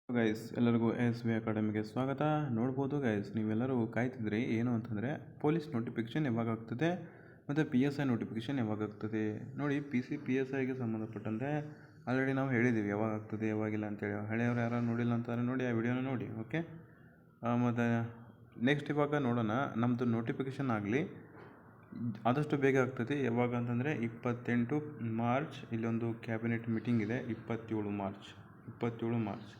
Guys ಎಲ್ಲರಿಗೂ S V ಅಕಾಡೆಮಿಗೆ ಸ್ವಾಗತ. ನೋಡ್ಬೋದು ಗೈಸ್, ನೀವೆಲ್ಲರೂ ಕಾಯ್ತಿದ್ರಿ ಏನು ಅಂತಂದರೆ ಪೊಲೀಸ್ ನೋಟಿಫಿಕೇಷನ್ ಯಾವಾಗ ಆಗ್ತದೆ ಮತ್ತು PSI ನೋಟಿಫಿಕೇಷನ್ ಯಾವಾಗ ಆಗ್ತದೆ. ನೋಡಿ, PSIಗೆ ಸಂಬಂಧಪಟ್ಟಂತೆ ಆಲ್ರೆಡಿ ನಾವು ಹೇಳಿದ್ದೀವಿ ಯಾವಾಗ ಆಗ್ತದೆ ಯಾವಾಗಿಲ್ಲ ಅಂತೇಳಿ. ಹಳೆಯವರು ಯಾರು ನೋಡಿಲ್ಲ ಅಂತಾರೆ ನೋಡಿ, ಆ ವಿಡಿಯೋನ ನೋಡಿ. ಓಕೆ, ಮತ್ತು ನೆಕ್ಸ್ಟ್ ಇವಾಗ ನೋಡೋಣ, ನಮ್ಮದು ನೋಟಿಫಿಕೇಷನ್ ಆಗಲಿ ಆದಷ್ಟು ಬೇಗ ಆಗ್ತದೆ. ಯಾವಾಗ ಅಂತಂದರೆ 28 ಮಾರ್ಚ್ ಇಲ್ಲೊಂದು ಕ್ಯಾಬಿನೆಟ್ ಮೀಟಿಂಗ್ ಇದೆ. 27 ಮಾರ್ಚ್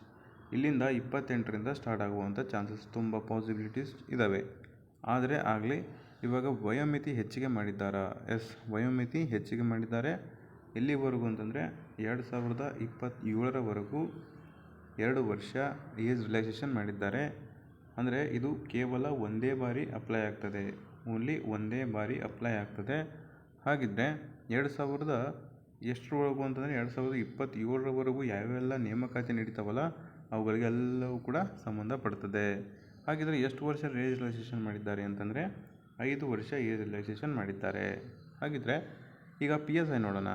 ಇಲ್ಲಿಂದ 28ರಿಂದ ಸ್ಟಾರ್ಟ್ ಆಗುವಂಥ ಚಾನ್ಸಸ್ ತುಂಬ ಪಾಸಿಬಿಲಿಟೀಸ್ ಇದ್ದಾವೆ. ಆದರೆ ಆಗಲಿ ಇವಾಗ ವಯೋಮಿತಿ ಹೆಚ್ಚಿಗೆ ಮಾಡಿದ್ದಾರಾ? ಎಸ್, ವಯೋಮಿತಿ ಹೆಚ್ಚಿಗೆ ಮಾಡಿದ್ದಾರೆ. ಎಲ್ಲಿವರೆಗೂ ಅಂತಂದರೆ 2027ರವರೆಗೂ 2 ವರ್ಷ ಏಜ್ ರಿಲ್ಯಾಕ್ಸೇಷನ್ ಮಾಡಿದ್ದಾರೆ. ಅಂದರೆ ಇದು ಕೇವಲ ಒಂದೇ ಬಾರಿ ಅಪ್ಲೈ ಆಗ್ತದೆ, ಓನ್ಲಿ ಒಂದೇ ಬಾರಿ ಅಪ್ಲೈ ಆಗ್ತದೆ. ಹಾಗಿದ್ದರೆ 2000 ಎಷ್ಟರವರೆಗೂ ಅಂತಂದರೆ 2027ರವರೆಗೂ ಯಾವೆಲ್ಲ ನೇಮಕಾತಿ ನಡೀತಾವಲ್ಲ ಅವುಗಳಿಗೆಲ್ಲವೂ ಕೂಡ ಸಂಬಂಧಪಡ್ತದೆ. ಹಾಗಿದ್ರೆ ಎಷ್ಟು ವರ್ಷ ಏಜ್ ರಿಲ್ಯಾಕ್ಸೇಷನ್ ಮಾಡಿದ್ದಾರೆ ಅಂತಂದರೆ 5 ವರ್ಷ ಏಜ್ ರಿಲ್ಯಾಕ್ಸೇಷನ್ ಮಾಡಿದ್ದಾರೆ. ಹಾಗಿದ್ರೆ ಈಗ PSI ನೋಡೋಣ.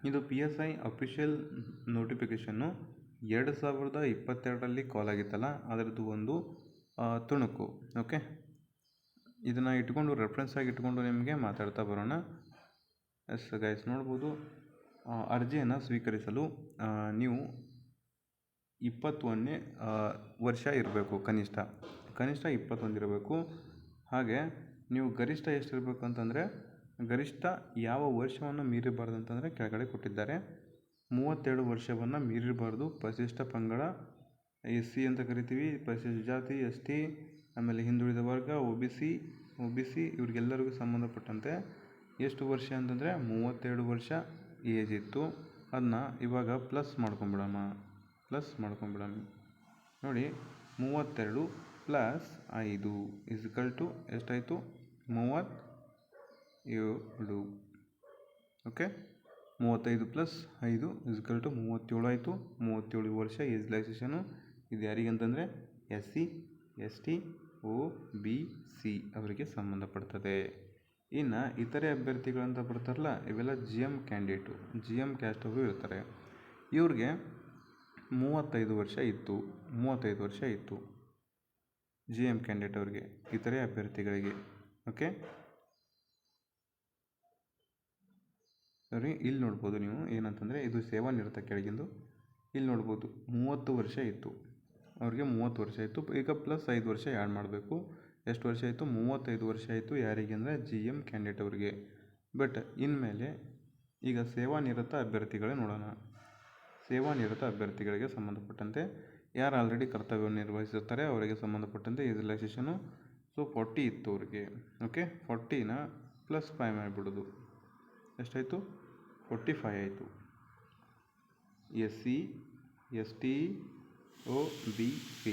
ಇದು PSI ಅಫಿಷಿಯಲ್ ನೋಟಿಫಿಕೇಷನ್ನು 2022ರಲ್ಲಿ ಕಾಲ್ ಆಗಿತ್ತಲ್ಲ, ಅದರದ್ದು ಒಂದು ತುಣುಕು. ಓಕೆ, ಇದನ್ನು ಇಟ್ಕೊಂಡು ರೆಫರೆನ್ಸ್ ಆಗಿ ಇಟ್ಕೊಂಡು ನಿಮಗೆ ಮಾತಾಡ್ತಾ ಬರೋಣ. ಎಸ್ ಗೈಸ್, ನೋಡ್ಬೋದು, ಅರ್ಜಿಯನ್ನು ಸ್ವೀಕರಿಸಲು ನೀವು 21ನೇ ವರ್ಷ ಇರಬೇಕು. ಕನಿಷ್ಠ 21 ಇರಬೇಕು. ಹಾಗೆ ನೀವು ಗರಿಷ್ಠ ಎಷ್ಟಿರಬೇಕು ಅಂತಂದರೆ, ಗರಿಷ್ಠ ಯಾವ ವರ್ಷವನ್ನು ಮೀರಿರಬಾರ್ದು ಅಂತಂದರೆ ಕೆಳಗಡೆ ಕೊಟ್ಟಿದ್ದಾರೆ. 32 ವರ್ಷವನ್ನು ಮೀರಿರಬಾರ್ದು. ಪರಿಶಿಷ್ಟ ಪಂಗಡ, SC ಅಂತ ಕರಿತೀವಿ, ಪರಿಶಿಷ್ಟ ಜಾತಿ, ST, ಆಮೇಲೆ ಹಿಂದುಳಿದ ವರ್ಗ, OBC ಇವ್ರಿಗೆಲ್ಲರಿಗೂ ಸಂಬಂಧಪಟ್ಟಂತೆ ಎಷ್ಟು ವರ್ಷ ಅಂತಂದರೆ 32 ವರ್ಷ ಏಜ್ ಇತ್ತು. ಅದನ್ನ ಇವಾಗ ಪ್ಲಸ್ ಮಾಡ್ಕೊಂಬಿಡೋಣ. ನೋಡಿ, 32 + 5 = ಎಷ್ಟಾಯಿತು? 37. ಓಕೆ, 35 + 5 = 37 ಆಯಿತು. 37 ವರ್ಷ ಏಜ್ ರಿಲ್ಯಾಕ್ಸೇಷನು. ಇದು ಯಾರಿಗಂತಂದರೆ SC, ST, OBC ಅವರಿಗೆ ಸಂಬಂಧಪಡ್ತದೆ. ಇನ್ನು ಇತರೆ ಅಭ್ಯರ್ಥಿಗಳಂತ ಬರ್ತಾರಲ್ಲ, ಇವೆಲ್ಲ GM ಕ್ಯಾಂಡಿಡೇಟು, GM ಕ್ಯಾಸ್ಟ್ ಅವರು ಇರ್ತಾರೆ. ಇವ್ರಿಗೆ 35 ವರ್ಷ ಇತ್ತು GM ಕ್ಯಾಂಡಿಡೇಟ್ ಅವ್ರಿಗೆ, ಇತರೆ ಅಭ್ಯರ್ಥಿಗಳಿಗೆ. ಓಕೆ, ಸರಿ, ಇಲ್ಲಿ ನೋಡ್ಬೋದು ನೀವು ಏನಂತಂದರೆ ಇದು ಸೇವಾನಿರತ ಕೆಳಗಿಂದು. ಇಲ್ಲಿ ನೋಡ್ಬೋದು 30 ವರ್ಷ ಇತ್ತು ಅವ್ರಿಗೆ, 30 ವರ್ಷ ಇತ್ತು. ಈಗ + 5 ವರ್ಷ ಆ್ಯಡ್ ಮಾಡಬೇಕು. ಎಷ್ಟು ವರ್ಷ ಆಯಿತು? 35 ವರ್ಷ ಆಯಿತು. ಯಾರಿಗೆ ಅಂದರೆ GM ಕ್ಯಾಂಡಿಡೇಟ್ ಅವರಿಗೆ. ಬಟ್ ಇನ್ಮೇಲೆ ಈಗ ಸೇವಾನಿರತ ಅಭ್ಯರ್ಥಿಗಳೇ ನೋಡೋಣ. ಸೇವಾನಿರತ ಅಭ್ಯರ್ಥಿಗಳಿಗೆ ಸಂಬಂಧಪಟ್ಟಂತೆ ಯಾರು ಆಲ್ರೆಡಿ ಕರ್ತವ್ಯವನ್ನು ನಿರ್ವಹಿಸಿರ್ತಾರೆ ಅವರಿಗೆ ಸಂಬಂಧಪಟ್ಟಂತೆ ಈ ರಿಲ್ಯಾಕ್ಸೇಷನು. ಸೊ 40 ಇತ್ತು ಅವ್ರಿಗೆ. ಓಕೆ, 40ನ +5 ಮಾಡಿಬಿಡೋದು. ಎಷ್ಟಾಯಿತು? 45 ಆಯಿತು. SC, ST, OBC.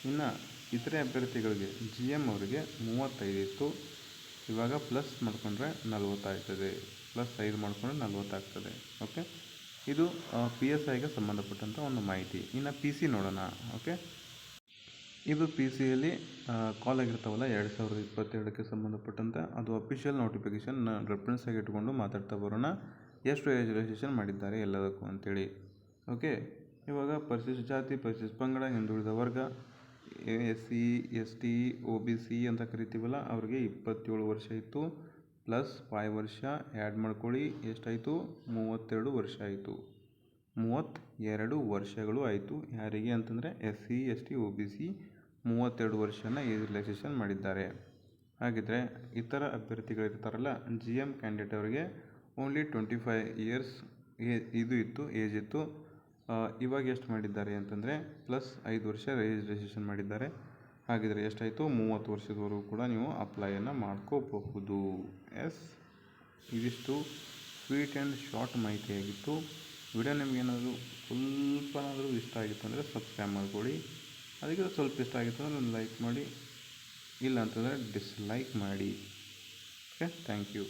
ಇನ್ನು ಇತರೆ ಅಭ್ಯರ್ಥಿಗಳಿಗೆ GM ಅವರಿಗೆ 35 ಇತ್ತು. ಇವಾಗ ಪ್ಲಸ್ ಮಾಡಿಕೊಂಡ್ರೆ 40 ಆಗ್ತದೆ. +5 ಮಾಡಿಕೊಂಡ್ರೆ 40 ಆಗ್ತದೆ. ಓಕೆ, ಇದು PSIಗೆ ಸಂಬಂಧಪಟ್ಟಂಥ ಒಂದು ಮಾಹಿತಿ. ಇನ್ನು PC ನೋಡೋಣ. ಓಕೆ, ಇದು PCಯಲ್ಲಿ ಕಾಲ್ ಆಗಿರ್ತಾವಲ್ಲ 2022ಕ್ಕೆ ಸಂಬಂಧಪಟ್ಟಂತೆ, ಅದು ಅಫಿಷಿಯಲ್ ನೋಟಿಫಿಕೇಷನ್ ರೆಫರೆನ್ಸ್ ಆಗಿ ಇಟ್ಕೊಂಡು ಮಾತಾಡ್ತಾ ಬರೋಣ. ಎಷ್ಟು ಏಜ್ ರಿಲ್ಯಾಕ್ಸೇಷನ್ ಮಾಡಿದ್ದಾರೆ ಎಲ್ಲದಕ್ಕೂ ಅಂತೇಳಿ. ಓಕೆ, ಇವಾಗ ಪರಿಶಿಷ್ಟ ಜಾತಿ, ಪರಿಶಿಷ್ಟ ಪಂಗಡ, ಹಿಂದುಳಿದ ವರ್ಗ, SC, ST, OBC ಅಂತ ಕರಿತೀವಲ್ಲ, ಅವ್ರಿಗೆ 27 ವರ್ಷ ಇತ್ತು. +5 ವರ್ಷ ಆ್ಯಡ್ ಮಾಡ್ಕೊಳ್ಳಿ. ಎಷ್ಟಾಯಿತು? 32 ವರ್ಷ ಆಯಿತು. 32 ವರ್ಷಗಳು ಆಯಿತು. ಯಾರಿಗೆ ಅಂತಂದರೆ SC, ST, OBC 32 ವರ್ಷನ ಏಜ್ ರಿಲ್ಯಾಕ್ಸೇಷನ್ ಮಾಡಿದ್ದಾರೆ. ಹಾಗಿದ್ರೆ ಇತರ ಅಭ್ಯರ್ಥಿಗಳಿರ್ತಾರಲ್ಲ GM ಕ್ಯಾಂಡಿಡೇಟ್ ಅವರಿಗೆ ಓನ್ಲಿ 25 ಇಯರ್ಸ್ ಏಜ್ ಇತ್ತು. ಇವಾಗ ಎಷ್ಟು ಮಾಡಿದ್ದಾರೆ ಅಂತಂದರೆ +5 ವರ್ಷ ಏಜ್ ರಿಲ್ಯಾಕ್ಸೇಷನ್ ಮಾಡಿದ್ದಾರೆ. ಹಾಗಿದ್ರೆ ಎಷ್ಟಾಯಿತು? 30 ವರ್ಷದವರೆಗೂ ಕೂಡ ನೀವು ಅಪ್ಲೈಯನ್ನು ಮಾಡ್ಕೋಬಹುದು. ಎಸ್, ಇದಿಷ್ಟು ಸ್ವೀಟ್ ಆ್ಯಂಡ್ ಶಾರ್ಟ್ ಮಾಹಿತಿಯಾಗಿತ್ತು. ವಿಡಿಯೋ ನಿಮಗೇನಾದರೂ ಸ್ವಲ್ಪನಾದರೂ ಇಷ್ಟ ಆಗಿತ್ತು ಅಂದರೆ ಸಬ್ಸ್ಕ್ರೈಬ್ ಮಾಡ್ಕೊಳ್ಳಿ. ಅದಕ್ಕೆ ಸ್ವಲ್ಪ ಇಷ್ಟ ಆಗಿತ್ತು ಅಂದರೆ ಲೈಕ್ ಮಾಡಿ, ಇಲ್ಲ ಅಂತಂದರೆ ಡಿಸ್ಲೈಕ್ ಮಾಡಿ. Okay, thank you.